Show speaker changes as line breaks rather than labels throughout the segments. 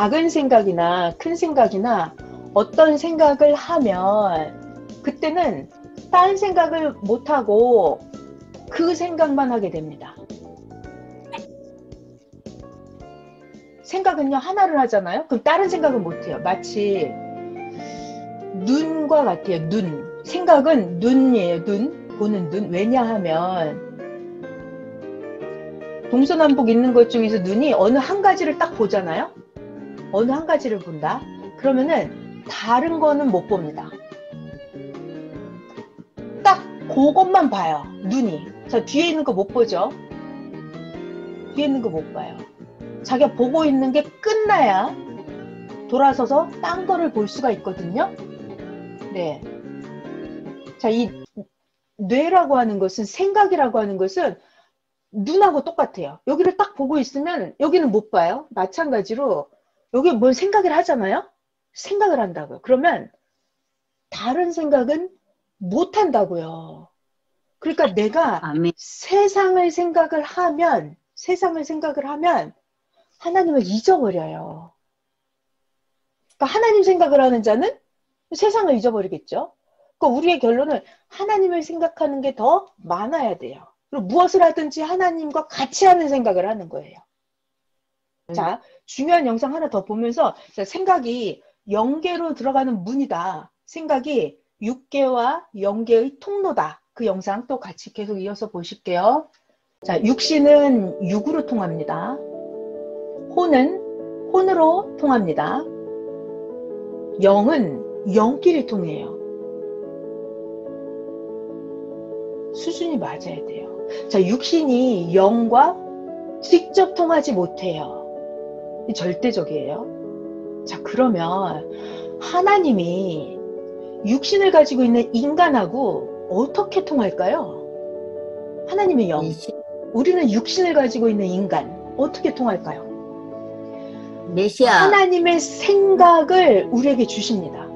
작은 생각이나 큰 생각이나 어떤 생각을 하면 그때는 딴 생각을 못하고 그 생각만 하게 됩니다. 생각은요, 하나를 하잖아요. 그럼 다른 생각은 못해요. 마치 눈과 같아요. 눈. 생각은 눈이에요. 눈. 보는 눈. 왜냐하면 동서남북 있는 것 중에서 눈이 어느 한 가지를 딱 보잖아요. 어느 한 가지를 본다. 그러면은 다른 거는 못 봅니다. 딱 그것만 봐요. 눈이. 저 뒤에 있는 거 못 보죠. 뒤에 있는 거 못 봐요. 자기가 보고 있는 게 끝나야 돌아서서 딴 거를 볼 수가 있거든요. 네. 자, 이 뇌라고 하는 것은, 생각이라고 하는 것은 눈하고 똑같아요. 여기를 딱 보고 있으면 여기는 못 봐요. 마찬가지로 여기 뭘 생각을 하잖아요. 생각을 한다고요. 그러면 다른 생각은 못 한다고요. 그러니까 내가
아멘.
세상을 생각을 하면 하나님을 잊어버려요. 그러니까 하나님 생각을 하는 자는 세상을 잊어버리겠죠. 그러니까 우리의 결론은 하나님을 생각하는 게 더 많아야 돼요. 그리고 무엇을 하든지 하나님과 같이 하는 생각을 하는 거예요. 자, 중요한 영상 하나 더 보면서 생각이 영계로 들어가는 문이다. 생각이 육계와 영계의 통로다. 그 영상 또 같이 계속 이어서 보실게요. 자, 육신은 육으로 통합니다. 혼은 혼으로 통합니다. 영은 영끼리 통해요. 수준이 맞아야 돼요. 자, 육신이 영과 직접 통하지 못해요. 절대적이에요. 자, 그러면 하나님이 육신을 가지고 있는 인간하고 어떻게 통할까요? 하나님의 영, 우리는 육신을 가지고 있는 인간, 어떻게 통할까요?
메시아.
하나님의 생각을 우리에게 주십니다.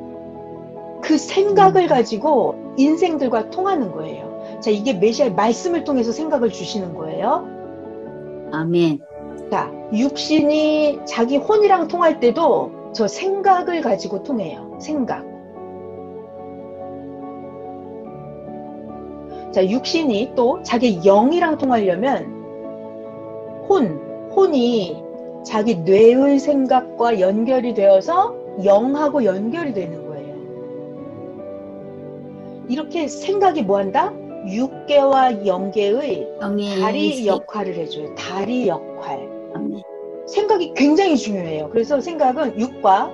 그 생각을 가지고 인생들과 통하는 거예요. 자, 이게 메시아의 말씀을 통해서 생각을 주시는 거예요.
아멘.
자, 육신이 자기 혼이랑 통할 때도 저 생각을 가지고 통해요. 생각. 자, 육신이 또 자기 영이랑 통하려면 혼이 자기 뇌의 생각과 연결이 되어서 영하고 연결이 되는 거예요. 이렇게 생각이 뭐한다? 육계와 영계의 다리 역할을 해줘요. 다리 역할. 생각이 굉장히 중요해요. 그래서 생각은 육과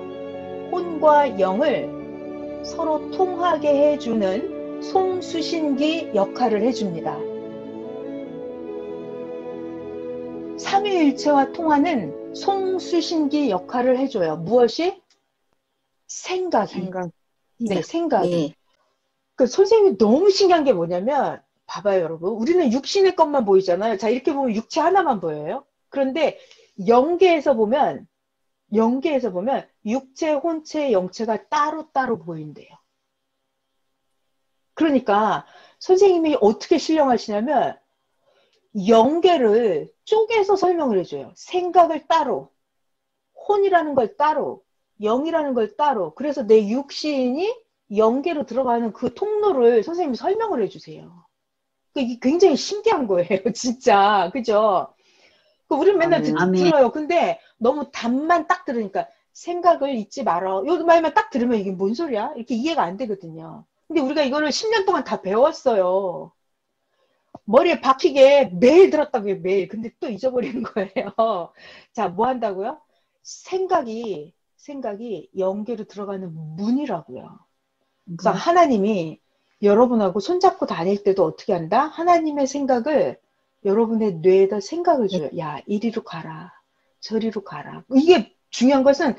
혼과 영을 서로 통하게 해주는 송수신기 역할을 해줍니다. 삼위일체와 통하는 송수신기 역할을 해줘요. 무엇이? 생각이. 네, 생각이.
네.
그 선생님이 너무 신기한 게 뭐냐면, 봐봐요, 여러분. 우리는 육신의 것만 보이잖아요. 자, 이렇게 보면 육체 하나만 보여요. 그런데 영계에서 보면 육체, 혼체, 영체가 따로따로 보인대요. 그러니까 선생님이 어떻게 신령하시냐면 영계를 쪼개서 설명을 해줘요. 생각을 따로, 혼이라는 걸 따로, 영이라는 걸 따로. 그래서 내 육신이 영계로 들어가는 그 통로를 선생님이 설명을 해주세요. 이게 굉장히 신기한 거예요. 진짜. 그죠? 우리는 맨날 들어요. 근데 너무 답만 딱 들으니까 생각을 잊지 말어. 요 말만 딱 들으면 이게 뭔 소리야? 이렇게 이해가 안 되거든요. 근데 우리가 이거를 10년 동안 다 배웠어요. 머리에 박히게 매일 들었다고요. 매일. 근데 또 잊어버리는 거예요. 자, 뭐 한다고요? 생각이 영계로 들어가는 문이라고요. 그래서 하나님이 여러분하고 손잡고 다닐 때도 어떻게 한다? 하나님의 생각을 여러분의 뇌에다 생각을 줘요. 야, 이리로 가라. 저리로 가라. 이게 중요한 것은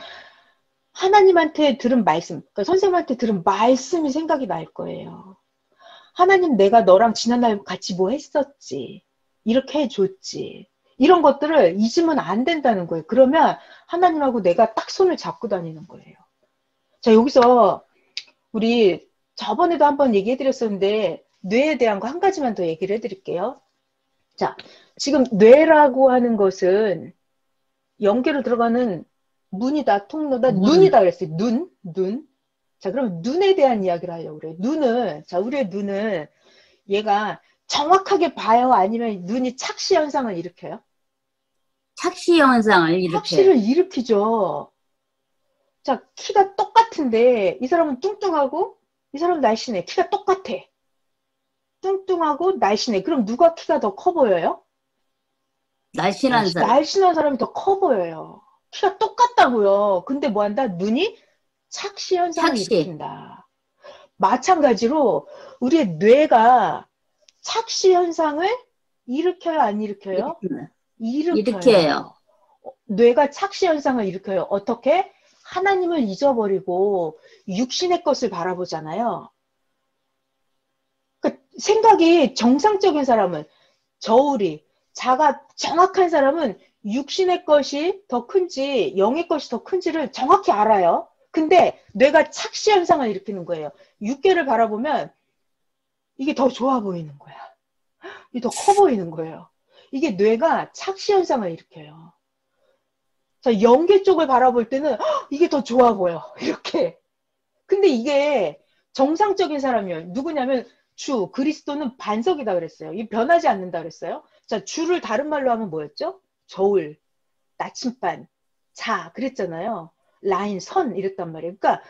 하나님한테 들은 말씀, 그러니까 선생님한테 들은 말씀이 생각이 날 거예요. 하나님, 내가 너랑 지난날 같이 뭐 했었지. 이렇게 해줬지. 이런 것들을 잊으면 안 된다는 거예요. 그러면 하나님하고 내가 딱 손을 잡고 다니는 거예요. 자, 여기서 우리 저번에도 한번 얘기해 드렸었는데 뇌에 대한 거 한 가지만 더 얘기를 해드릴게요. 자, 지금 뇌라고 하는 것은 영계로 들어가는 문이다, 통로다,
문.
눈이다 그랬어요. 눈. 자, 그럼 눈에 대한 이야기를 하려고 그래요. 자, 우리의 눈은 얘가 정확하게 봐요? 아니면 눈이 착시 현상을 일으켜요?
착시 현상을 일으켜요.
착시를 일으키죠. 자, 키가 똑같은데 이 사람은 뚱뚱하고 이 사람은 날씬해. 키가 똑같아. 뚱뚱하고 날씬해. 그럼 누가 키가 더 커 보여요?
날씬한 사람.
날씬한 사람이 더 커 보여요. 키가 똑같다고요. 근데 뭐 한다? 눈이 착시 현상을
착시.
일으킨다. 마찬가지로 우리의 뇌가 착시 현상을 일으켜요, 안 일으켜요?
일으켜요.
뇌가 착시 현상을 일으켜요. 어떻게? 하나님을 잊어버리고 육신의 것을 바라보잖아요. 그러니까 생각이 정상적인 사람은, 저울이 자가 정확한 사람은 육신의 것이 더 큰지 영의 것이 더 큰지를 정확히 알아요. 근데 뇌가 착시 현상을 일으키는 거예요. 육계를 바라보면 이게 더 좋아 보이는 거야. 이게 더 커 보이는 거예요. 이게 뇌가 착시 현상을 일으켜요. 자, 영계 쪽을 바라볼 때는 이게 더 좋아 보여. 이렇게. 근데 이게 정상적인 사람이에요. 누구냐면 그리스도는 반석이다 그랬어요. 이 변하지 않는다 그랬어요. 자, 주를 다른 말로 하면 뭐였죠? 저울, 나침반, 그랬잖아요. 라인, 선 이랬단 말이에요. 그러니까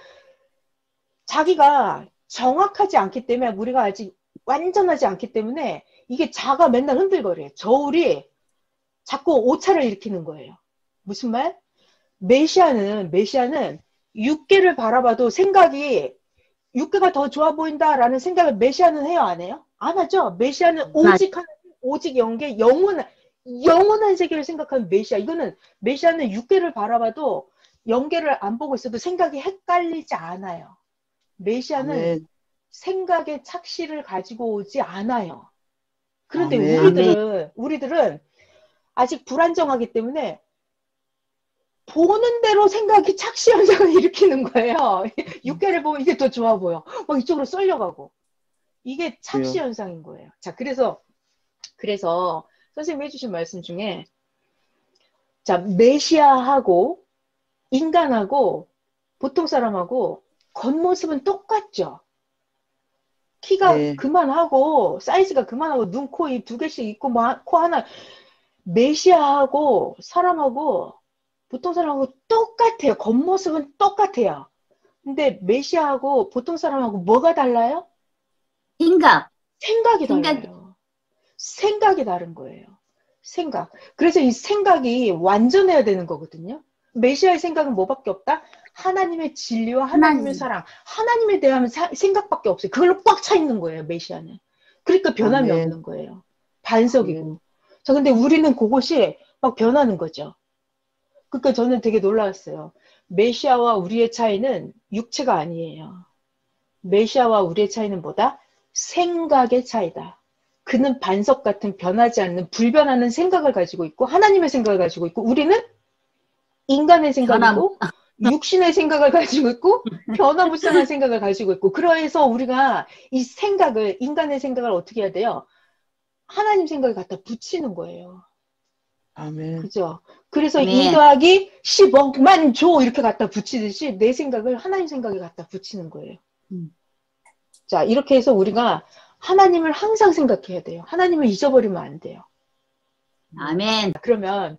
자기가 정확하지 않기 때문에, 우리가 아직 완전하지 않기 때문에 이게 자가 맨날 흔들거려요. 저울이 자꾸 오차를 일으키는 거예요. 무슨 말? 메시아는 육계를 바라봐도 생각이 육계가 더 좋아 보인다라는 생각을 메시아는 해요, 안 해요? 안 하죠. 메시아는 오직 하나님, 오직 영계, 영원한 세계를 생각하는 메시아는 육계를 바라봐도 영계를 안 보고 있어도 생각이 헷갈리지 않아요. 메시아는
아멘.
생각의 착시를 가지고 오지 않아요. 그런데
아멘.
우리들은 아직 불안정하기 때문에 보는 대로 생각이 착시 현상을 일으키는 거예요. 육계를 보면 이게 더 좋아 보여. 막 이쪽으로 쏠려가고. 이게 착시 현상인 거예요. 자, 그래서 선생님이 해주신 말씀 중에, 자, 메시아하고 인간하고 보통 사람하고 겉모습은 똑같죠. 키가
네.
그만하고 사이즈가 그만하고 눈, 코, 입 2개씩 있고 코 하나. 메시아하고 사람하고 보통 사람하고 똑같아요. 겉모습은 똑같아요. 근데 메시아하고 보통 사람하고 뭐가 달라요? 생각이 달라요. 생각이 다른 거예요. 그래서 이 생각이 완전해야 되는 거거든요. 메시아의 생각은 뭐밖에 없다? 하나님의 진리와 하나님의 사랑, 하나님에 대한 생각밖에 없어요. 그걸로 꽉 차 있는 거예요, 메시아는. 그러니까 변함이
아멘.
없는 거예요. 반석이고. 자, 근데 우리는 그것이 막 변하는 거죠. 그러니까 저는 되게 놀라웠어요. 메시아와 우리의 차이는 육체가 아니에요. 메시아와 우리의 차이는 뭐다? 생각의 차이다. 그는 반석 같은 변하지 않는 불변하는 생각을 가지고 있고 하나님의 생각을 가지고 있고, 우리는 인간의 생각이고 육신의 생각을 가지고 있고 변화무쌍한 생각을 가지고 있고, 그래서 우리가 이 생각을, 인간의 생각을 어떻게 해야 돼요? 하나님 생각을 갖다 붙이는 거예요.
아멘.
그죠? 그래서 2 더하기 10억만 줘 이렇게 갖다 붙이듯이 내 생각을 하나님 생각에 갖다 붙이는 거예요. 자, 이렇게 해서 우리가 하나님을 항상 생각해야 돼요. 하나님을 잊어버리면 안 돼요.
아멘.
그러면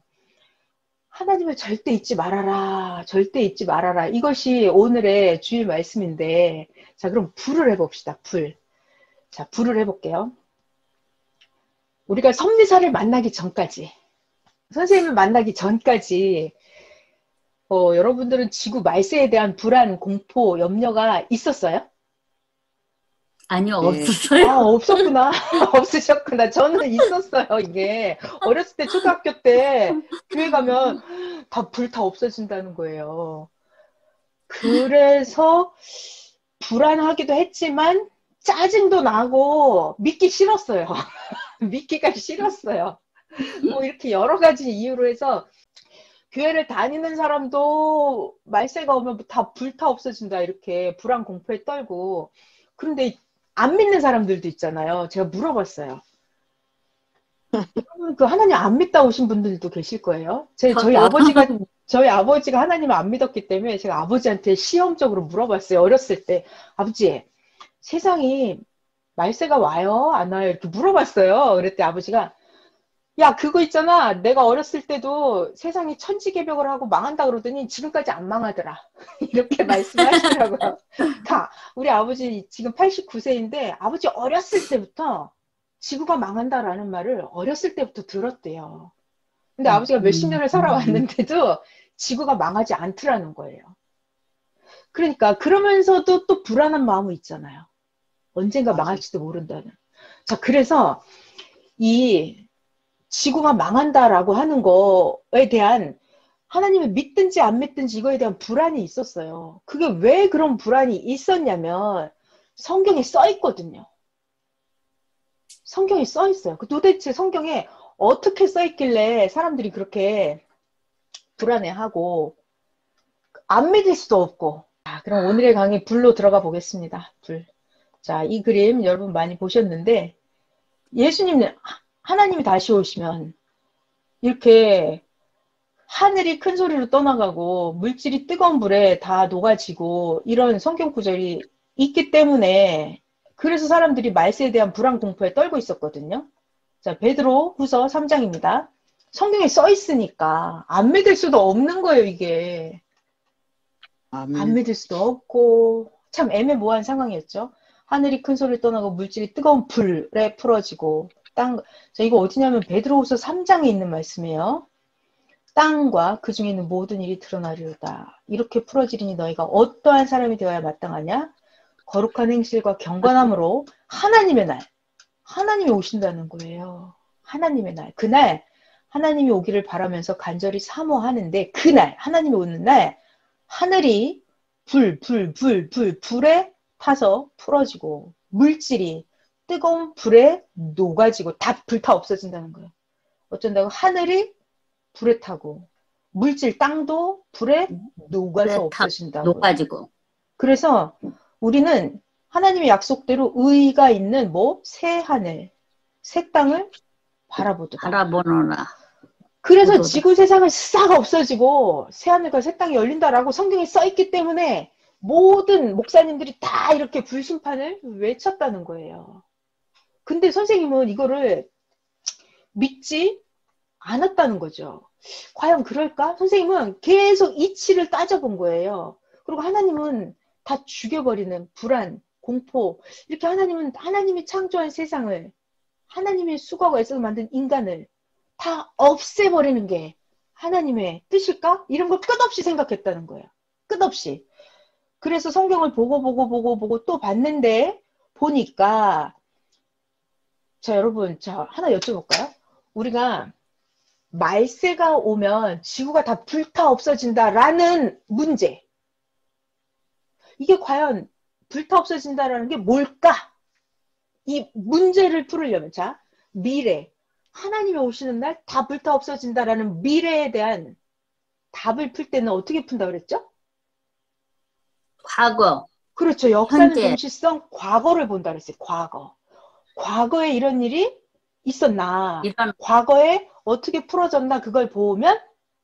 하나님을 절대 잊지 말아라. 절대 잊지 말아라. 이것이 오늘의 주일 말씀인데, 자, 그럼 불을 해봅시다. 자, 불을 해볼게요. 우리가 섭리사를 만나기 전까지, 선생님을 만나기 전까지 여러분들은 지구 말세에 대한 불안, 공포, 염려가 있었어요?
아니요,
네.
없었어요.
없었구나. 없으셨구나. 저는 있었어요, 이게. 어렸을 때, 초등학교 때, 교회 가면 불 다 없어진다는 거예요. 그래서 불안하기도 했지만, 짜증도 나고, 믿기 싫었어요. 믿기가 싫었어요. 뭐 이렇게 여러 가지 이유로 해서, 교회를 다니는 사람도 말세가 오면 불 다 없어진다, 이렇게 불안 공포에 떨고. 그런데 안 믿는 사람들도 있잖아요. 제가 물어봤어요. 여러분, 그 하나님 안 믿다 오신 분들도 계실 거예요. 저희 아버지가 저희 아버지가 하나님을 안 믿었기 때문에 제가 아버지한테 시험적으로 물어봤어요. 어렸을 때. 아버지, 세상이 말세가 와요? 안 와요? 이렇게 물어봤어요. 그랬더니 아버지가 야, 그거 있잖아. 내가 어렸을 때도 세상이 천지개벽을 하고 망한다 그러더니 지금까지 안 망하더라. 이렇게 말씀하시더라고요. 그러니까 우리 아버지 지금 89세인데 아버지 어렸을 때부터 지구가 망한다라는 말을 어렸을 때부터 들었대요. 근데 아버지가 몇십 년을 살아왔는데도 지구가 망하지 않더라는 거예요. 그러니까 그러면서도 또 불안한 마음이 있잖아요. 언젠가
맞아.
망할지도 모른다는. 자, 그래서 이 지구가 망한다라고 하는 거에 대한 하나님을 믿든지 안 믿든지 이거에 대한 불안이 있었어요. 그게 왜 그런 불안이 있었냐면 성경에 써 있거든요. 성경에 써 있어요. 도대체 성경에 어떻게 써 있길래 사람들이 그렇게 불안해하고 안 믿을 수도 없고. 자, 그럼 오늘의 강의 불로 들어가 보겠습니다. 불. 자, 이 그림 여러분 많이 보셨는데 예수님, 하나님이 다시 오시면 이렇게 하늘이 큰 소리로 떠나가고 물질이 뜨거운 불에 다 녹아지고 이런 성경 구절이 있기 때문에 그래서 사람들이 말세에 대한 불안 공포에 떨고 있었거든요. 자, 베드로 후서 3장입니다. 성경에 써 있으니까 안 믿을 수도 없는 거예요, 이게. 안
아멘.
믿을 수도 없고 참 애매모호한 상황이었죠. 하늘이 큰 소리를 떠나고 물질이 뜨거운 불에 풀어지고 땅. 자, 이거 어디냐면 베드로후서 3장에 있는 말씀이에요. 땅과 그 중에 있는 모든 일이 드러나리로다. 이렇게 풀어지리니 너희가 어떠한 사람이 되어야 마땅하냐? 거룩한 행실과 경건함으로 하나님의 날, 하나님이 오신다는 거예요. 하나님의 날, 그날 하나님이 오기를 바라면서 간절히 사모하는데 그날, 하나님이 오는 날 하늘이 불에 타서 풀어지고 물질이 뜨거운 불에 녹아지고 다 불타 없어진다는 거예요. 어쩐다고 하늘이 불에 타고 물질 땅도 불에 녹아서 없어진다고.
녹아지고.
그래서 우리는 하나님의 약속대로 의가 있는 새 하늘, 새 땅을 바라보도다.
바라보노라.
그래서
보도다.
지구 세상은 싹 없어지고 새 하늘과 새 땅이 열린다라고 성경에 써 있기 때문에 모든 목사님들이 다 이렇게 불심판을 외쳤다는 거예요. 근데 선생님은 이거를 믿지 않았다는 거죠. 과연 그럴까? 선생님은 계속 이치를 따져본 거예요. 그리고 하나님은 다 죽여버리는 불안, 공포. 이렇게 하나님이 창조한 세상을, 하나님의 수고가 있어서 만든 인간을 다 없애버리는 게 하나님의 뜻일까? 이런 걸 끝없이 생각했다는 거예요. 끝없이. 그래서 성경을 보고 또 봤는데 보니까 자, 여러분, 자, 하나 여쭤볼까요? 우리가 말세가 오면 지구가 다 불타 없어진다라는 문제. 이게 과연 불타 없어진다라는 게 뭘까? 이 문제를 풀으려면, 자, 미래. 하나님이 오시는 날 다 불타 없어진다라는 미래에 대한 답을 풀 때는 어떻게 푼다 그랬죠?
과거.
그렇죠. 역사는
현재.
동시성 과거를 본다 그랬어요. 과거. 과거에 이런 일이 있었나?
이런
과거에 어떻게 풀어졌나? 그걸 보면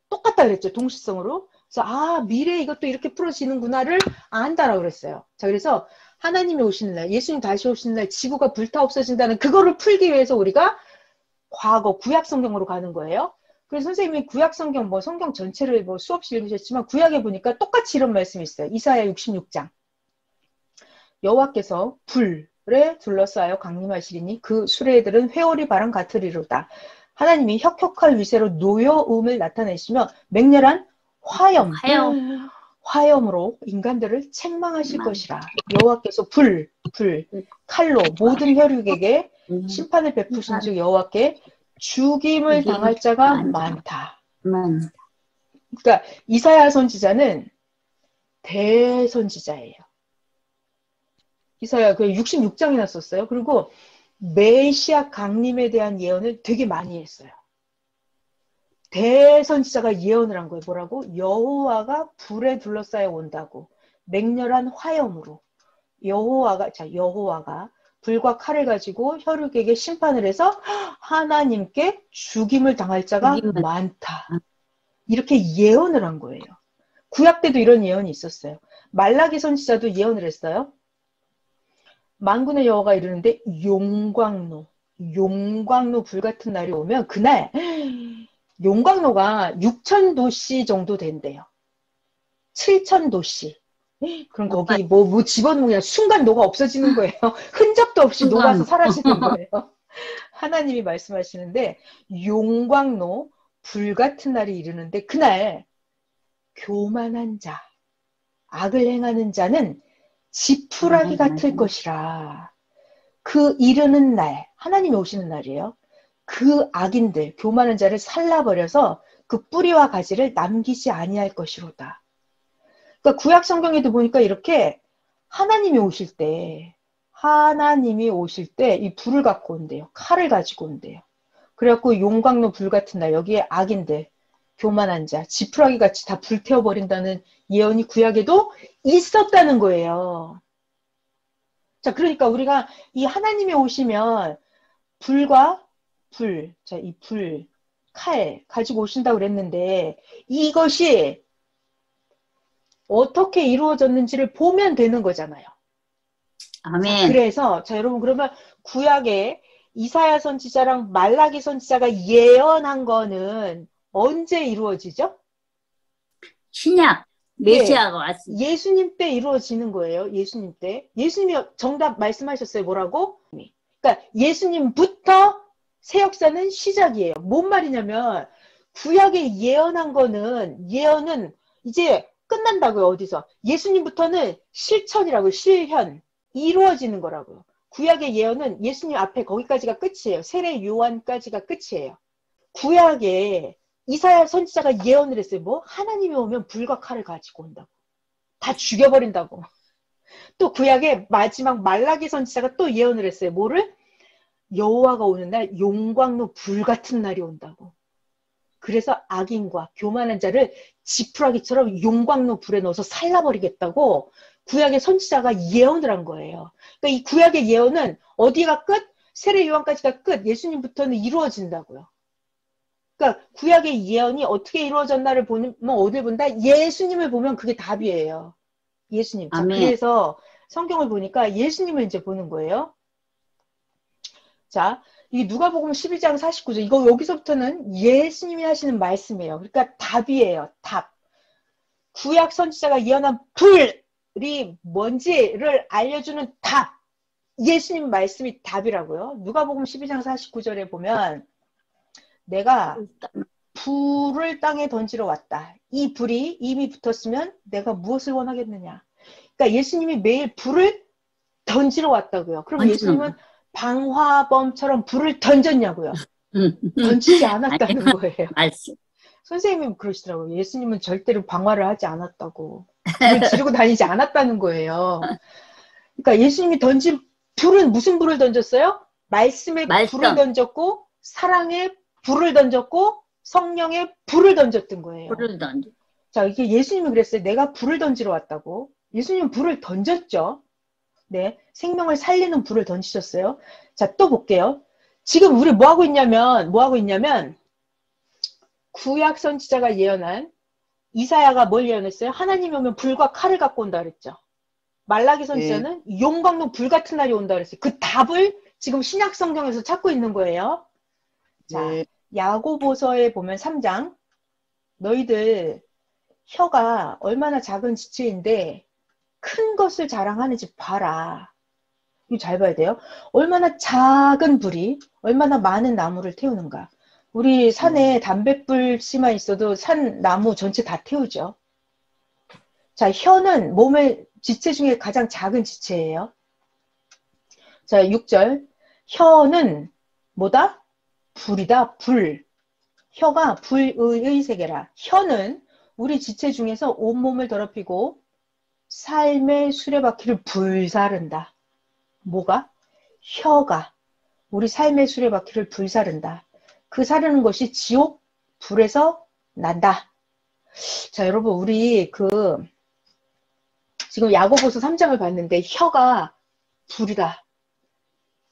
똑같다 그랬죠. 동시성으로. 그래서 미래에 이것도 이렇게 풀어지는구나를 안다라고 그랬어요. 자, 그래서 하나님이 오시는 날, 예수님 다시 오시는 날 지구가 불타 없어진다는 그거를 풀기 위해서 우리가 과거 구약 성경으로 가는 거예요. 그래서 선생님이 구약 성경 성경 전체를 수없이 읽으셨지만 구약에 보니까 똑같이 이런 말씀이 있어요. 이사야 66장. 여호와께서 불에 둘러싸여 강림하시리니 그 수레들은 회오리 바람 같으리로다. 하나님이 혁혁할 위세로 노여움을 나타내시며 맹렬한 화염으로 인간들을 책망하실 것이라. 여호와께서 칼로 모든 혈육에게 심판을 베푸신 즉 여호와께 죽임을 당할 자가 많다. 그러니까 이사야 선지자는 대선지자예요. 이사야 66장이나 썼어요. 그리고 메시아 강림에 대한 예언을 되게 많이 했어요. 대선지자가 예언을 한 거예요. 뭐라고? 여호와가 불에 둘러싸여 온다고. 맹렬한 화염으로. 여호와가 불과 칼을 가지고 혈육에게 심판을 해서 하나님께 죽임을 당할 자가 많다. 이렇게 예언을 한 거예요. 구약 때도 이런 예언이 있었어요. 말라기 선지자도 예언을 했어요. 만군의 여호와가 이르는데 용광로 불같은 날이 오면 그날 용광로가 6,000도씨 정도 된대요. 7,000도씨. 그럼 거기 뭐 집어넣으면 순간 녹아 없어지는 거예요. 흔적도 없이 녹아서 사라지는 거예요. 하나님이 말씀하시는데 용광로 불같은 날이 이르는데 그날 교만한 자, 악을 행하는 자는 지푸라기 같을 것이라. 그 이르는 날, 하나님이 오시는 날이에요. 그 악인들, 교만한 자를 살라버려서 그 뿌리와 가지를 남기지 아니할 것이로다. 그러니까 구약 성경에도 보니까 이렇게 하나님이 오실 때 이 불을 갖고 온대요. 칼을 가지고 온대요. 그래갖고 용광로 불 같은 날 여기에 악인들, 교만한 자, 지푸라기 같이 다 불태워버린다는 예언이 구약에도 있었다는 거예요. 자, 그러니까 우리가 이 하나님이 오시면 불과 불, 자, 이 불, 칼 가지고 오신다고 그랬는데 이것이 어떻게 이루어졌는지를 보면 되는 거잖아요.
아멘.
자, 그래서 자, 여러분 그러면 구약에 이사야 선지자랑 말라기 선지자가 예언한 거는 언제 이루어지죠?
신약 메시아가 왔어요.
예수님 때 이루어지는 거예요. 예수님 때. 예수님이 정답 말씀하셨어요. 뭐라고? 그러니까 예수님부터 새 역사는 시작이에요. 뭔 말이냐면 구약에 예언한 거는 예언은 이제 끝난다고요. 어디서? 예수님부터는 실천이라고요. 실현. 이루어지는 거라고요. 구약의 예언은 예수님 앞에 거기까지가 끝이에요. 세례 요한까지가 끝이에요. 구약에 이사야 선지자가 예언을 했어요. 뭐? 하나님이 오면 불과 칼을 가지고 온다고. 다 죽여버린다고. 또 구약의 마지막 말라기 선지자가 또 예언을 했어요. 뭐를? 여호와가 오는 날 용광로 불 같은 날이 온다고. 그래서 악인과 교만한 자를 지푸라기처럼 용광로 불에 넣어서 살라버리겠다고 구약의 선지자가 예언을 한 거예요. 그러니까 이 구약의 예언은 어디가 끝? 세례 요한까지가 끝. 예수님부터는 이루어진다고요. 그러니까 구약의 예언이 어떻게 이루어졌나를 보면 어딜 본다? 예수님을 보면 그게 답이에요. 예수님. 자, 그래서 성경을 보니까 예수님을 이제 보는 거예요. 자, 이 누가복음 12장 49절 이거 여기서부터는 예수님이 하시는 말씀이에요. 그러니까 답이에요. 답. 구약 선지자가 예언한 불이 뭔지를 알려주는 답. 예수님 말씀이 답이라고요. 누가복음 12장 49절에 보면 내가 불을 땅에 던지러 왔다. 이 불이 이미 붙었으면 내가 무엇을 원하겠느냐. 그러니까 예수님이 매일 불을 던지러 왔다고요. 그럼 예수님은 방화범처럼 불을 던졌냐고요. 던지지 않았다는 거예요. 선생님이 그러시더라고요. 예수님은 절대로 방화를 하지 않았다고. 불을 지르고 다니지 않았다는 거예요. 그러니까 예수님이 던진 불은 무슨 불을 던졌어요? 말씀의 불을 던졌고 사랑의 불을 던졌고 성령의 불을 던졌던 거예요. 자, 이게 예수님이 그랬어요. 내가 불을 던지러 왔다고. 예수님은 불을 던졌죠. 네, 생명을 살리는 불을 던지셨어요. 자, 또 볼게요. 지금 우리 뭐 하고 있냐면 구약 선지자가 예언한 이사야가 뭘 예언했어요? 하나님이 오면 불과 칼을 갖고 온다 그랬죠. 말라기 선지자는 용광로 불 같은 날이 온다 그랬어요. 그 답을 지금 신약 성경에서 찾고 있는 거예요. 자, 야고보서에 보면 3장 너희들 혀가 얼마나 작은 지체인데 큰 것을 자랑하는지 봐라. 이거 잘 봐야 돼요. 얼마나 작은 불이 얼마나 많은 나무를 태우는가. 우리 산에 담뱃불 씨만 있어도 산 나무 전체 다 태우죠. 자, 혀는 몸의 지체 중에 가장 작은 지체예요. 자, 6절. 혀는 뭐다? 불이다. 불. 혀가 불의 세계라. 혀는 우리 지체 중에서 온몸을 더럽히고 삶의 수레바퀴를 불사른다. 뭐가? 혀가 우리 삶의 수레바퀴를 불사른다. 그 사르는 것이 지옥 불에서 난다. 자, 여러분 우리 지금 야고보서 3장을 봤는데 혀가 불이다.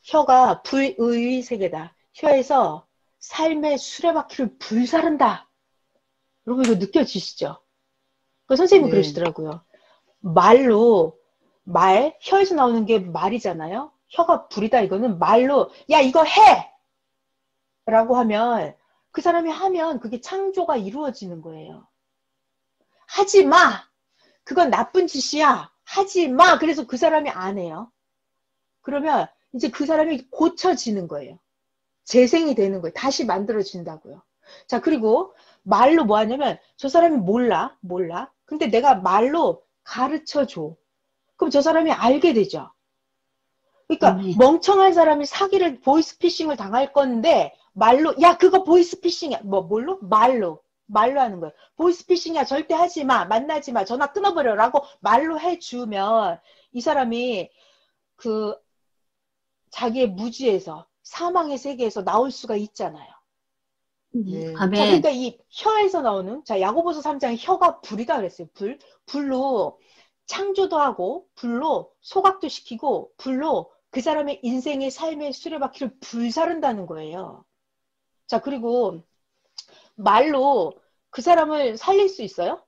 혀가 불의 세계다. 혀에서 삶의 수레바퀴를 불사른다. 여러분 이거 느껴지시죠? 그 선생님이
네.
그러시더라고요. 혀에서 나오는 게 말이잖아요. 혀가 불이다 이거는 말로 야 이거 해! 라고 하면 그 사람이 하면 그게 창조가 이루어지는 거예요. 하지 마! 그건 나쁜 짓이야! 하지 마! 그래서 그 사람이 안 해요. 그러면 이제 그 사람이 고쳐지는 거예요. 재생이 되는 거예요. 다시 만들어진다고요. 자, 그리고 말로 뭐 하냐면 저 사람이 몰라. 근데 내가 말로 가르쳐 줘. 그럼 저 사람이 알게 되죠. 그러니까
아멘.
멍청한 사람이 사기를 보이스피싱을 당할 건데 말로 야 그거 보이스피싱이야. 뭘로? 말로 하는 거예요. 보이스피싱이야. 절대 하지 마. 만나지 마. 전화 끊어버려라고 말로 해주면 이 사람이 그 자기의 무지에서 사망의 세계에서 나올 수가 있잖아요.
네.
자,
아멘.
그러니까 이 혀에서 나오는 자 야고보서 3장에 혀가 불이다 그랬어요. 불로 창조도 하고 불로 소각도 시키고 불로 그 사람의 인생의 삶의 수레바퀴를 불사른다는 거예요. 자, 그리고 말로 그 사람을 살릴 수 있어요?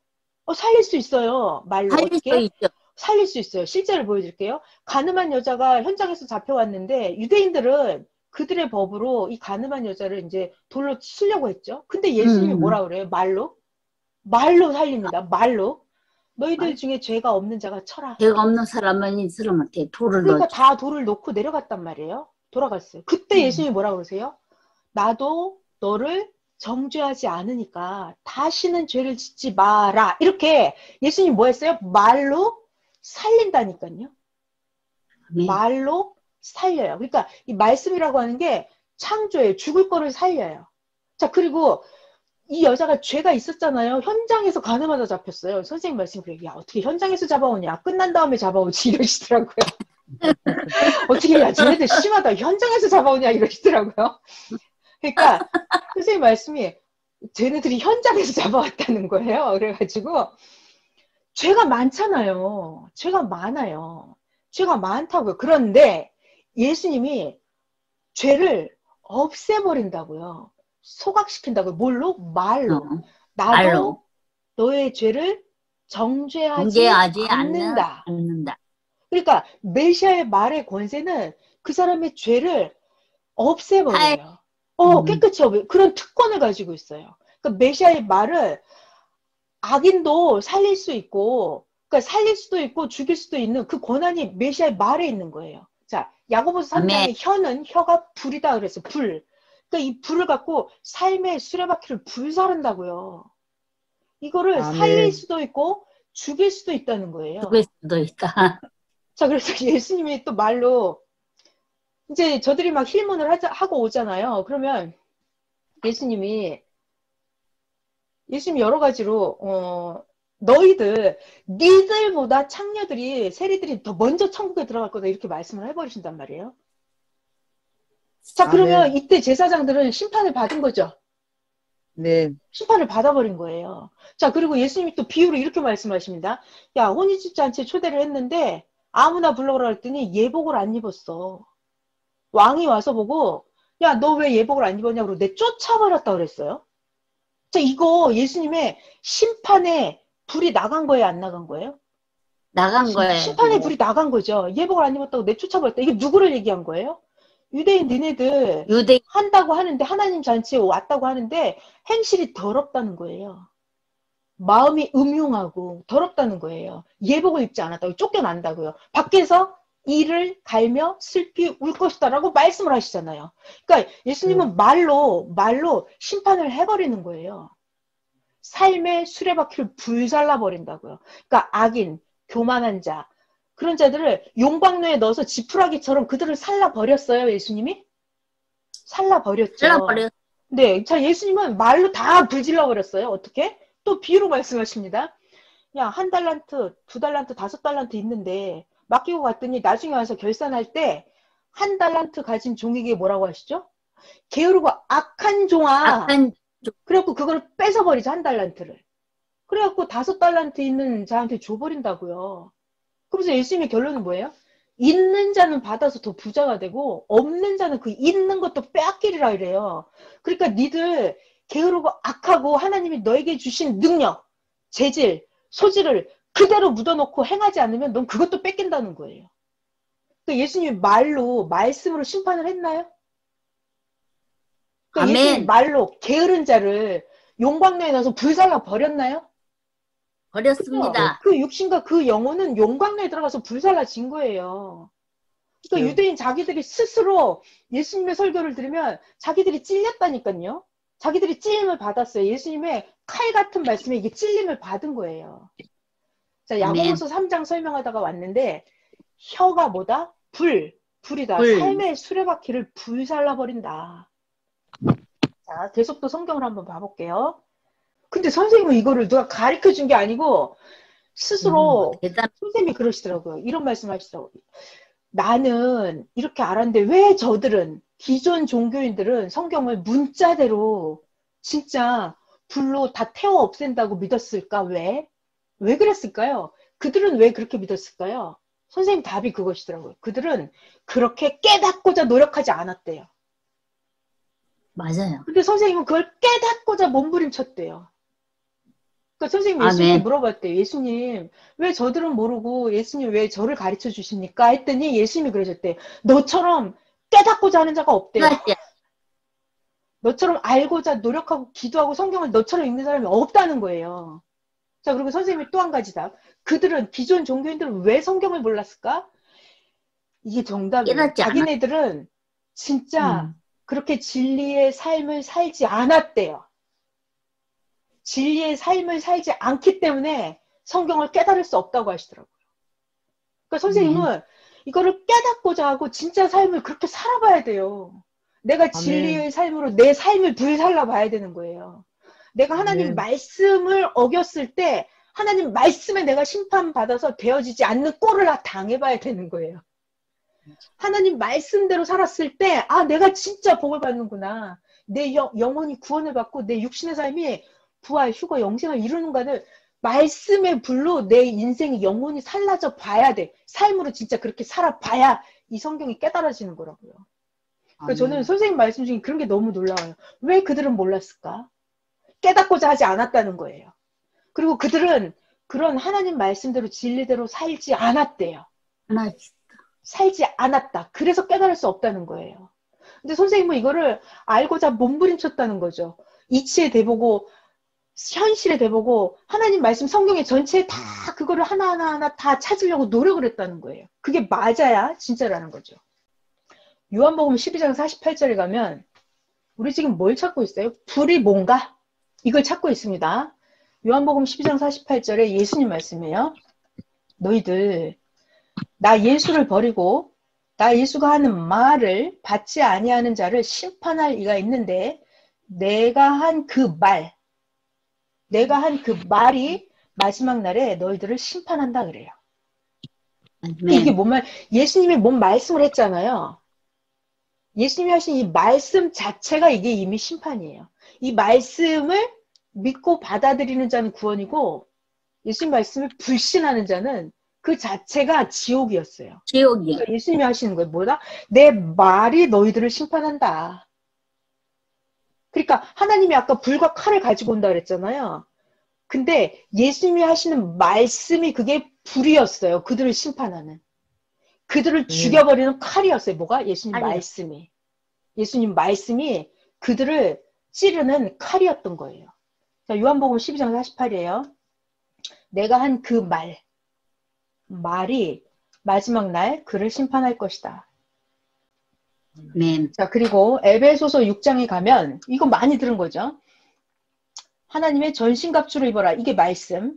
살릴 수 있어요. 말로.
살릴 수
어떻게?
있죠.
살릴 수 있어요. 실제로 보여드릴게요. 가늠한 여자가 현장에서 잡혀왔는데 유대인들은 그들의 법으로 이 가늠한 여자를 이제 돌로 치려고 했죠. 근데 예수님이 뭐라 그래요? 말로 살립니다. 말로. 너희들 중에 죄가 없는 자가 쳐라.
죄가 없는 사람은 이 사람한테 돌을
그러니까
넣어줘.
다 돌을 놓고 내려갔단 말이에요. 돌아갔어요. 그때 예수님이 뭐라 그러세요? 나도 너를 정죄하지 않으니까 다시는 죄를 짓지 마라. 이렇게 예수님 뭐 했어요? 말로 살린다니까요.
아멘.
말로 살려요. 그러니까 이 말씀이라고 하는 게 창조예요. 죽을 거를 살려요. 자, 그리고 이 여자가 죄가 있었잖아요. 현장에서 가늠하다 잡혔어요. 선생님 말씀 그래요. 야, 어떻게 현장에서 잡아오냐. 끝난 다음에 잡아오지 이러시더라고요. 어떻게 야, 쟤네들 심하다. 현장에서 잡아오냐 이러시더라고요. 그러니까 선생님 말씀이 쟤네들이 현장에서 잡아왔다는 거예요. 그래가지고 죄가 많잖아요. 죄가 많아요. 죄가 많다고요. 그런데 예수님이 죄를 없애버린다고요. 소각시킨다고요. 뭘로? 말로. 나도
말로.
너의 죄를 정죄하지
정죄하지
않는다.
않는다.
그러니까 메시아의 말의 권세는 그 사람의 죄를 없애버려요. 깨끗이 그런 특권을 가지고 있어요. 그러니까 메시아의 말을 악인도 살릴 수 있고, 그러니까 살릴 수도 있고 죽일 수도 있는 그 권한이 메시아의 말에 있는 거예요. 자, 야고보서 3장에 혀가 불이다 그랬어요. 불. 그러니까 이 불을 갖고 삶의 수레바퀴를 불사른다고요. 이거를
아멘.
살릴 수도 있고 죽일 수도 있다는 거예요.
죽일 수도 있다.
자, 그래서 예수님이 또 말로 이제 저들이 막 힐문을 하고 오잖아요. 그러면 예수님이 여러 가지로 니들보다 창녀들이 세리들이 더 먼저 천국에 들어갈 거다 이렇게 말씀을 해버리신단 말이에요. 자, 그러면
아멘.
이때 제사장들은 심판을 받은 거죠.
네.
심판을 받아버린 거예요. 자, 그리고 예수님이 또 비유로 이렇게 말씀하십니다. 야, 혼인잔치에 초대를 했는데 아무나 불러오라 했더니 예복을 안 입었어. 왕이 와서 보고 야, 너 왜 예복을 안 입었냐고 내쫓아버렸다 그랬어요. 자, 이거 예수님의 심판에 불이 나간 거예요, 안 나간 거예요?
나간 거예요.
심판의 불이 나간 거죠. 예복을 안 입었다고 내쫓아버렸다. 이게 누구를 얘기한 거예요? 유대인 니네들
유대
한다고 하는데 하나님 잔치에 왔다고 하는데 행실이 더럽다는 거예요. 마음이 음흉하고 더럽다는 거예요. 예복을 입지 않았다고 쫓겨난다고요. 밖에서 이를 갈며 슬피 울 것이다라고 말씀을 하시잖아요. 그러니까 예수님은 말로 심판을 해버리는 거예요. 삶의 수레바퀴를 불살라 버린다고요. 그러니까 악인, 교만한 자, 그런 자들을 용광로에 넣어서 지푸라기처럼 그들을 살라 버렸어요. 예수님이 살라 버렸죠.
잘라버려.
네, 자 예수님은 말로 다 불질러 버렸어요. 어떻게? 또 비유로 말씀하십니다. 야, 1달란트, 2달란트, 5달란트 있는데 맡기고 갔더니 나중에 와서 결산할 때 1달란트 가진 종에게 뭐라고 하시죠? 게으르고 악한 종아.
악한
그래갖고 그걸 뺏어버리죠. 1달란트를. 그래갖고 5달란트 있는 자한테 줘버린다고요. 그래서 예수님의 결론은 뭐예요? 있는 자는 받아서 더 부자가 되고 없는 자는 그 있는 것도 빼앗기리라 이래요. 그러니까 니들 게으르고 악하고 하나님이 너에게 주신 능력, 재질, 소질을 그대로 묻어놓고 행하지 않으면 넌 그것도 뺏긴다는 거예요. 그러니까 예수님이 말씀으로 심판을 했나요? 그러니까 예수님이
아멘.
말로 게으른 자를 용광로에 넣어서 불살라 버렸나요? 그죠?
버렸습니다.
그 육신과 그 영혼은 용광로에 들어가서 불살라진 거예요. 그러니까
그렇죠.
유대인 자기들이 스스로 예수님의 설교를 들으면 자기들이 찔렸다니까요. 자기들이 찔림을 받았어요. 예수님의 칼 같은 말씀에 이게 찔림을 받은 거예요. 자,
아멘.
야고보서 3장 설명하다가 왔는데 혀가 뭐다? 불이다.
불.
삶의 수레바퀴를 불살라버린다. 자, 계속 또 성경을 한번 봐볼게요. 근데 선생님은 이거를 누가 가르쳐 준 게 아니고 스스로
대단.
선생님이 그러시더라고요. 이런 말씀 하시더라고요. 나는 이렇게 알았는데 왜 저들은 기존 종교인들은 성경을 문자대로 진짜 불로 다 태워 없앤다고 믿었을까? 왜? 왜 그랬을까요? 그들은 왜 그렇게 믿었을까요? 선생님 답이 그것이더라고요. 그들은 그렇게 깨닫고자 노력하지 않았대요.
맞아요.
근데 선생님은 그걸 깨닫고자 몸부림쳤대요. 그러니까 선생님 예수님께
아멘.
물어봤대요. 예수님, 왜 저들은 모르고 예수님 왜 저를 가르쳐 주십니까? 했더니 예수님이 그러셨대요. 너처럼 깨닫고자 하는 자가 없대요.
맞지?
너처럼 알고자 노력하고 기도하고 성경을 너처럼 읽는 사람이 없다는 거예요. 자, 그리고 선생님이 또 한 가지 답. 그들은 기존 종교인들은 왜 성경을 몰랐을까? 이게 정답이에요.
깨닫지 않았.
자기네들은 진짜 그렇게 진리의 삶을 살지 않았대요. 진리의 삶을 살지 않기 때문에 성경을 깨달을 수 없다고 하시더라고요. 그러니까 선생님은 이거를 깨닫고자 하고 진짜 삶을 그렇게 살아봐야 돼요. 내가 진리의 삶으로 내 삶을 불살라 봐야 되는 거예요. 내가 하나님 말씀을 어겼을 때 하나님 말씀에 내가 심판받아서 되어지지 않는 꼴을 당해봐야 되는 거예요. 하나님 말씀대로 살았을 때 아, 내가 진짜 복을 받는구나. 내 영혼이 구원을 받고 내 육신의 삶이 부활, 휴거, 영생을 이루는가를 말씀의 불로 내 인생이 영혼이 살라져 봐야 돼. 삶으로 진짜 그렇게 살아봐야 이 성경이 깨달아지는 거라고요. 그래서 저는 선생님 말씀 중에 그런 게 너무 놀라워요. 왜 그들은 몰랐을까? 깨닫고자 하지 않았다는 거예요. 그리고 그들은 그런 하나님 말씀대로 진리대로 살지 않았대요. 살지 않았다. 그래서 깨달을 수 없다는 거예요. 근데 선생님은 이거를 알고자 몸부림쳤다는 거죠. 이치에 대보고 현실에 대보고 하나님 말씀 성경의 전체에 다 그거를 하나하나 다 찾으려고 노력을 했다는 거예요. 그게 맞아야 진짜라는 거죠. 요한복음 12장 48절에 가면 우리 지금 뭘 찾고 있어요? 불이 뭔가? 이걸 찾고 있습니다. 요한복음 12장 48절에 예수님 말씀이에요. 너희들 나 예수를 버리고 나 예수가 하는 말을 받지 아니하는 자를 심판할 이가 있는데 내가 한 그 말이 마지막 날에 너희들을 심판한다 그래요. 이게 뭔 말? 예수님이 뭔 말씀을 했잖아요. 예수님이 하신 이 말씀 자체가 이게 이미 심판이에요. 이 말씀을 믿고 받아들이는 자는 구원이고 예수님 말씀을 불신하는 자는 그 자체가 지옥이었어요.
지옥이요.
그러니까 예수님이 하시는 거예요. 뭐다? 내 말이 너희들을 심판한다. 그러니까 하나님이 아까 불과 칼을 가지고 온다 그랬잖아요. 근데 예수님이 하시는 말씀이 그게 불이었어요. 그들을 심판하는. 그들을 죽여버리는 칼이었어요. 뭐가? 예수님 말씀이. 예수님 말씀이 그들을 찌르는 칼이었던 거예요. 자, 요한복음 12장 48이에요. 내가 한 그 말이 마지막 날 그를 심판할 것이다. 자, 그리고 에베소서 6장에 가면 이거 많이 들은 거죠. 하나님의 전신갑주를 입어라. 이게 말씀.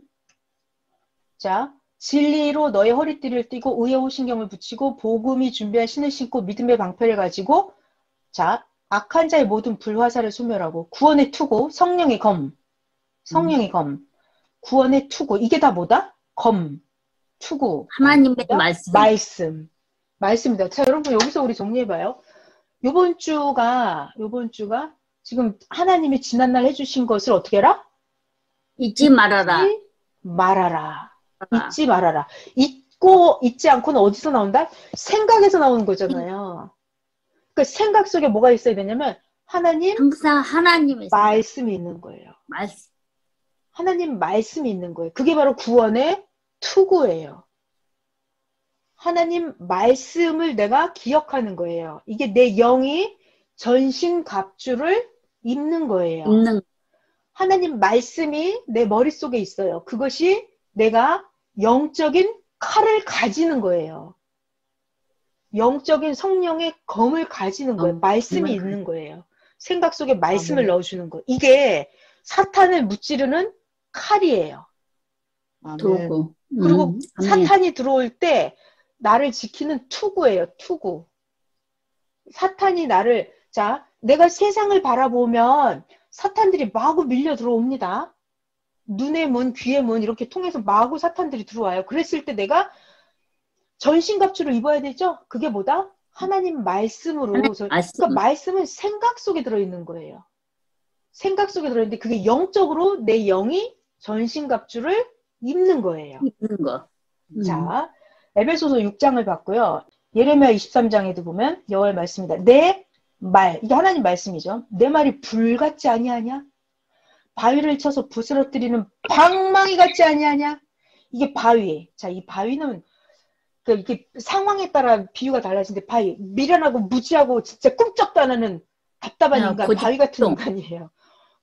자, 진리로 너의 허리띠를 띠고 의의 호신경을 붙이고 복음이 준비한 신을 신고 믿음의 방패를 가지고 자, 악한 자의 모든 불화살을 소멸하고 구원의 투구, 성령의 검, 구원의 투구. 이게 다 뭐다? 검, 투구.
하나님의
뭐다?
말씀.
말씀입니다. 자, 여러분 여기서 우리 정리해봐요. 요번 주가 지금 하나님이 지난날 해주신 것을 어떻게 해라?
잊지 말아라.
잊지 말아라. 잊고 잊지 않고는 어디서 나온다? 생각에서 나오는 거잖아요. 그 생각 속에 뭐가 있어야 되냐면 하나님
항상 하나님의 생각,
말씀이 있는 거예요.
말씀.
하나님 말씀이 있는 거예요. 그게 바로 구원의 투구예요. 하나님 말씀을 내가 기억하는 거예요. 이게 내 영이 전신갑주를 입는 거예요.
있는
하나님 말씀이 내 머릿속에 있어요. 그것이 내가 영적인 칼을 가지는 거예요. 영적인 성령의 검을 가지는 거예요. 말씀이 있는 거예요. 생각 속에 말씀을
아멘.
넣어주는 거예요. 이게 사탄을 무찌르는 칼이에요.
아멘.
도구.
그리고
아멘.
사탄이 들어올 때 나를 지키는 투구예요. 투구. 사탄이 나를, 자, 내가 세상을 바라보면 사탄들이 마구 밀려 들어옵니다. 눈의 문, 귀의 문 이렇게 통해서 마구 사탄들이 들어와요. 그랬을 때 내가 전신갑주를 입어야 되죠? 그게 뭐다? 하나님 말씀으로.
말씀.
그러니까 말씀은 생각 속에 들어있는 거예요. 생각 속에 들어있는데 그게 영적으로 내 영이 전신갑주를 입는 거예요.
있는 거.
자, 에베소서 6장을 봤고요. 예레미야 23장에도 보면 여호와의 말씀입니다. 내 말, 이게 하나님 말씀이죠. 내 말이 불 같지 아니하냐? 바위를 쳐서 부스러뜨리는 방망이 같지 아니하냐? 이게 바위. 자, 이 바위는 이게 상황에 따라 비유가 달라지는데 바위, 미련하고 무지하고 진짜 꿈쩍도 안 하는 답답한 인간, 바위 같은 인간이에요.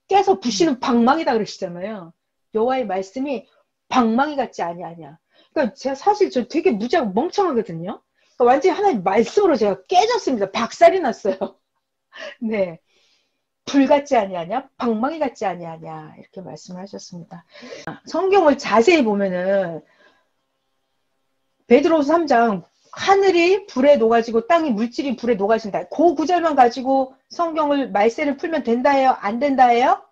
깨서 부시는 방망이다 그러시잖아요. 여호와의 말씀이 방망이 같지 아니하냐. 그러니까 제가 사실 저 되게 무지하고 멍청하거든요. 그러니까 완전히 하나님 말씀으로 제가 깨졌습니다. 박살이 났어요. 네. 불 같지 아니하냐? 방망이 같지 아니하냐? 이렇게 말씀을 하셨습니다. 성경을 자세히 보면은 베드로후서 3장 하늘이 불에 녹아지고 땅이 물질이 불에 녹아진다. 그 구절만 가지고 성경을 말세를 풀면 된다 해요? 안 된다 해요?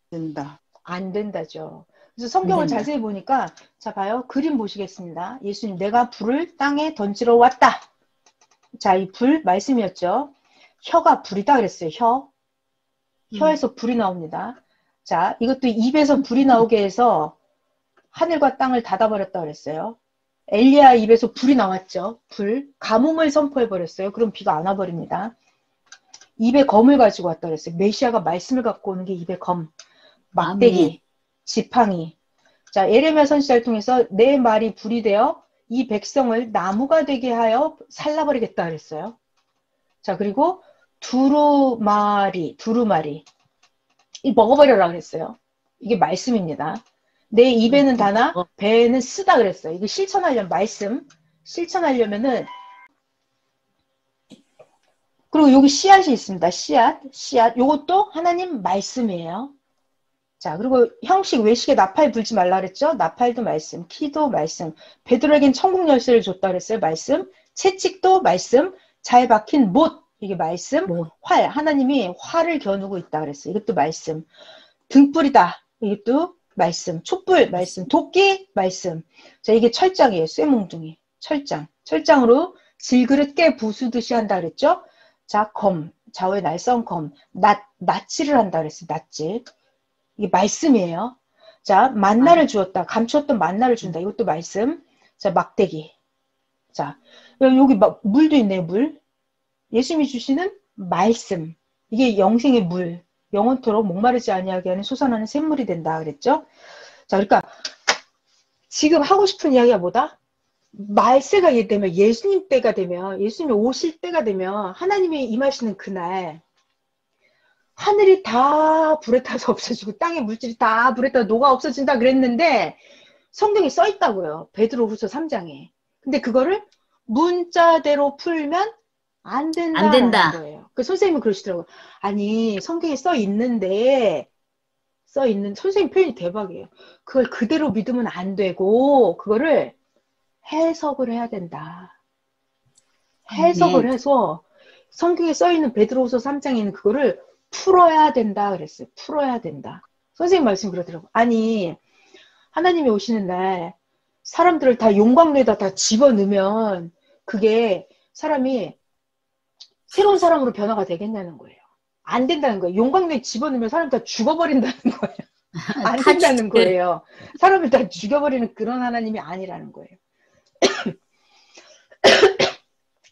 된다.
안 된다죠. 그래서 성경을 자세히 보니까 자 봐요. 그림 보시겠습니다. 예수님 내가 불을 땅에 던지러 왔다. 자, 이 불 말씀이었죠. 혀가 불이다 그랬어요. 혀에서 불이 나옵니다. 자, 이것도 입에서 불이 나오게 해서 하늘과 땅을 닫아버렸다 그랬어요. 엘리야 입에서 불이 나왔죠. 불. 가뭄을 선포해버렸어요. 그럼 비가 안 와버립니다. 입에 검을 가지고 왔다 그랬어요. 메시아가 말씀을 갖고 오는 게 입에 검. 막대기,
아멘.
지팡이. 자, 예레미야 선지자를 통해서 내 말이 불이 되어 이 백성을 나무가 되게 하여 살라버리겠다 그랬어요. 자, 그리고 두루마리. 이 먹어버려라 그랬어요. 이게 말씀입니다. 내 입에는 다나 배에는 쓰다 그랬어요. 이거 실천하려면 말씀. 실천하려면은 그리고 여기 씨앗이 있습니다. 씨앗. 요것도 하나님 말씀이에요. 자, 그리고 형식, 외식에 나팔 불지 말라 그랬죠? 나팔도 말씀, 키도 말씀. 베드로에겐 천국 열쇠를 줬다 그랬어요. 말씀. 채찍도 말씀. 잘 박힌 못. 이게 말씀. 활. 하나님이 활을 겨누고 있다 그랬어요. 이것도 말씀. 등불이다. 이것도 말씀. 촛불 말씀. 도끼 말씀. 자, 이게 철장이에요. 쇠몽둥이. 철장. 철장으로 질그릇 깨 부수듯이 한다 그랬죠? 자, 검. 좌우의 날선 검. 낫질을 한다 그랬어요. 낫질. 이게 말씀이에요. 자, 만나를 주었다. 감추었던 만나를 준다. 이것도 말씀. 자, 막대기. 자, 여기 물도 있네요. 물. 예수님이 주시는 말씀. 이게 영생의 물. 영원토록 목마르지 아니하게 하는 솟아나는 샘물이 된다 그랬죠. 자, 그러니까 지금 하고 싶은 이야기가 뭐다? 말세가 되면 예수님 때가 되면 예수님이 오실 때가 되면 하나님이 임하시는 그날 하늘이 다 불에 타서 없어지고 땅의 물질이 다 불에 타서 녹아 없어진다 그랬는데 성경에 써 있다고요. 베드로후서 3장에. 근데 그거를 문자대로 풀면 안 된다라는 거예요. 그 선생님은 그러시더라고요. 아니 성경에 써 있는데 선생님 표현이 대박이에요. 그걸 그대로 믿으면 안 되고 그거를 해석을 해야 된다. 해석을 해서 성경에 써 있는 베드로후서 3장에 있는 그거를 풀어야 된다 그랬어요. 풀어야 된다. 선생님 말씀 그러더라고요. 아니 하나님이 오시는 날 사람들을 다 용광로에다 다 집어넣으면 그게 사람이 새로운 사람으로 변화가 되겠냐는 거예요. 안 된다는 거예요. 용광로에 집어넣으면 사람 다 죽어버린다는 거예요. 안 된다는 거예요. 사람을 다 죽여버리는 그런 하나님이 아니라는 거예요.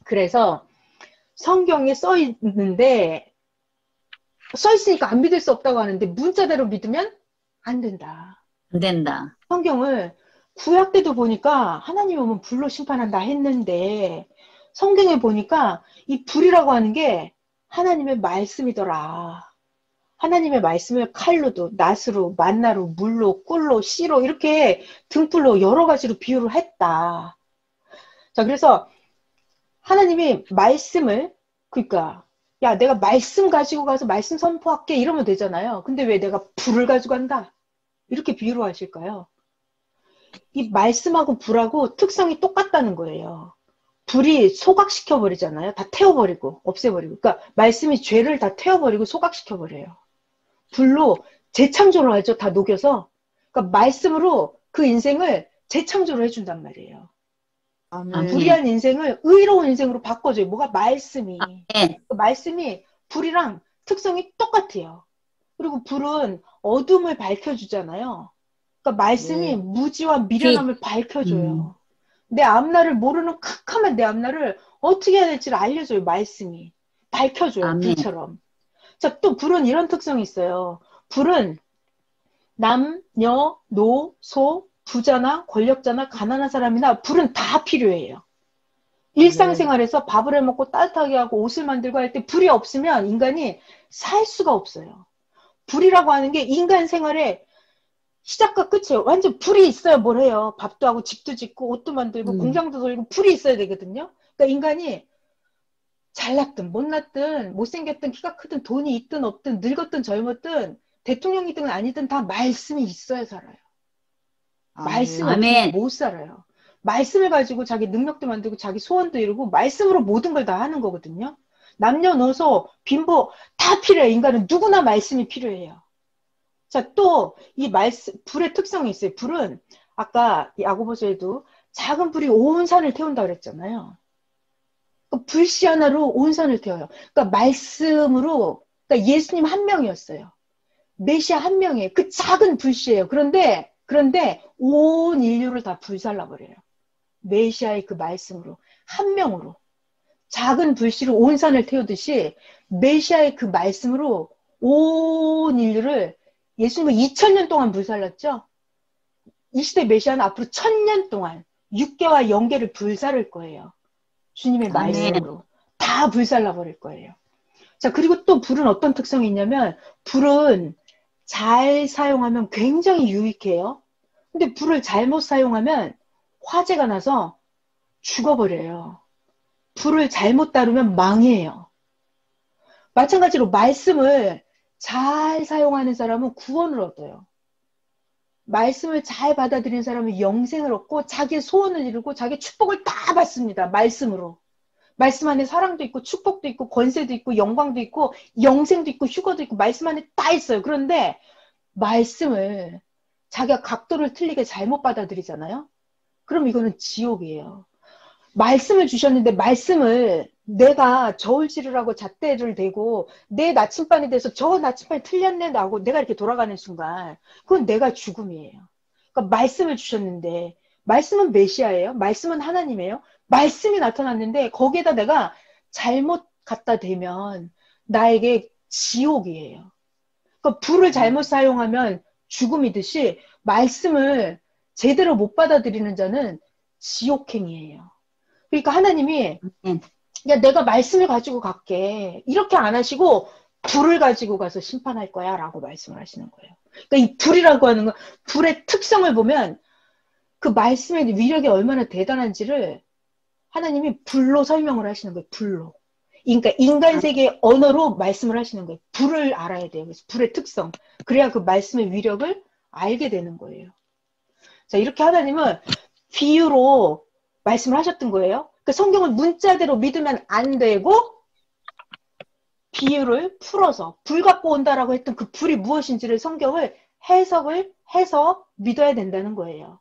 그래서 성경에 써 있는데, 써 있으니까 안 믿을 수 없다고 하는데, 문자대로 믿으면 안 된다.
안 된다.
성경을 구약 때도 보니까 하나님 오면 불로 심판한다 했는데, 성경에 보니까 이 불이라고 하는 게 하나님의 말씀이더라. 하나님의 말씀을 칼로도, 낫으로, 만나로, 물로, 꿀로, 씨로 이렇게 등불로 여러 가지로 비유를 했다. 자, 그래서 하나님이 말씀을, 그러니까 야, 내가 말씀 가지고 가서 말씀 선포할게 이러면 되잖아요. 근데 왜 내가 불을 가지고 간다? 이렇게 비유를 하실까요? 이 말씀하고 불하고 특성이 똑같다는 거예요. 불이 소각시켜 버리잖아요. 다 태워버리고 없애버리고. 그러니까 말씀이 죄를 다 태워버리고 소각시켜 버려요. 불로 재창조를 하죠. 다 녹여서. 그러니까 말씀으로 그 인생을 재창조를 해준단 말이에요.
아멘.
불의한 인생을 의로운 인생으로 바꿔줘요. 뭐가 말씀이.
네.
그 말씀이 불이랑 특성이 똑같아요. 그리고 불은 어둠을 밝혀주잖아요. 그러니까 말씀이
네.
무지와 미련함을 밝혀줘요. 내 앞날을 모르는 캄캄한 내 앞날을 어떻게 해야 될지를 알려줘요. 말씀이. 밝혀줘요.
아멘.
불처럼. 자, 또 불은 이런 특성이 있어요. 불은 남, 여, 노, 소, 부자나 권력자나 가난한 사람이나 불은 다 필요해요. 일상생활에서 밥을 해 먹고 따뜻하게 하고 옷을 만들고 할 때 불이 없으면 인간이 살 수가 없어요. 불이라고 하는 게 인간 생활의 시작과 끝이에요. 완전 불이 있어야 뭘 해요. 밥도 하고 집도 짓고 옷도 만들고 공장도 돌리고 불이 있어야 되거든요. 그러니까 인간이 잘났든 못났든 못생겼든 키가 크든 돈이 있든 없든 늙었든 젊었든 대통령이든 아니든 다 말씀이 있어야 살아요. 말씀이 없으면
아멘.
못 살아요. 말씀을 가지고 자기 능력도 만들고 자기 소원도 이루고 말씀으로 모든 걸 다 하는 거거든요. 남녀노소 빈부 다 필요해요. 인간은 누구나 말씀이 필요해요. 자, 또 이 말씀 불의 특성이 있어요. 불은 아까 야고보서에도 작은 불이 온 산을 태운다 그랬잖아요. 불씨 하나로 온 산을 태워요. 그러니까 말씀으로, 그러니까 예수님 한 명이었어요. 메시아 한 명이에요. 그 작은 불씨예요. 그런데 온 인류를 다 불살라버려요. 메시아의 그 말씀으로, 한 명으로. 작은 불씨로 온 산을 태우듯이 메시아의 그 말씀으로 온 인류를 예수님은 2000년 동안 불살랐죠. 이 시대 메시아는 앞으로 1000년 동안 육계와 영계를 불살을 거예요. 주님의 말씀으로 다 불살라 버릴 거예요. 자, 그리고 또 불은 어떤 특성이 있냐면 불은 잘 사용하면 굉장히 유익해요. 근데 불을 잘못 사용하면 화재가 나서 죽어버려요. 불을 잘못 다루면 망해요. 마찬가지로 말씀을 잘 사용하는 사람은 구원을 얻어요. 말씀을 잘 받아들이는 사람은 영생을 얻고 자기의 소원을 이루고 자기의 축복을 다 받습니다. 말씀으로. 말씀 안에 사랑도 있고 축복도 있고 권세도 있고 영광도 있고 영생도 있고 휴거도 있고 말씀 안에 다 있어요. 그런데 말씀을 자기가 각도를 틀리게 잘못 받아들이잖아요. 그럼 이거는 지옥이에요. 말씀을 주셨는데 말씀을 내가 저울 지르라고 잣대를 대고 내 나침반에 대해서 저 나침반이 틀렸네 하고 내가 이렇게 돌아가는 순간 그건 내가 죽음이에요. 그러니까 말씀을 주셨는데 말씀은 메시아예요. 말씀은 하나님이에요. 말씀이 나타났는데 거기에다 내가 잘못 갖다 대면 나에게 지옥이에요. 그러니까 불을 잘못 사용하면 죽음이듯이 말씀을 제대로 못 받아들이는 자는 지옥행이에요. 그러니까 하나님이 야, 내가 말씀을 가지고 갈게. 이렇게 안 하시고 불을 가지고 가서 심판할 거야 라고 말씀을 하시는 거예요. 그러니까 이 불이라고 하는 건 불의 특성을 보면 그 말씀의 위력이 얼마나 대단한지를 하나님이 불로 설명을 하시는 거예요. 불로. 그러니까 인간 세계의 언어로 말씀을 하시는 거예요. 불을 알아야 돼요. 그래서 불의 특성. 그래야 그 말씀의 위력을 알게 되는 거예요. 자, 이렇게 하나님은 비유로 말씀을 하셨던 거예요. 그 성경을 문자대로 믿으면 안 되고 비유를 풀어서 불 갖고 온다라고 했던 그 불이 무엇인지를 성경을 해석을 해서 믿어야 된다는 거예요.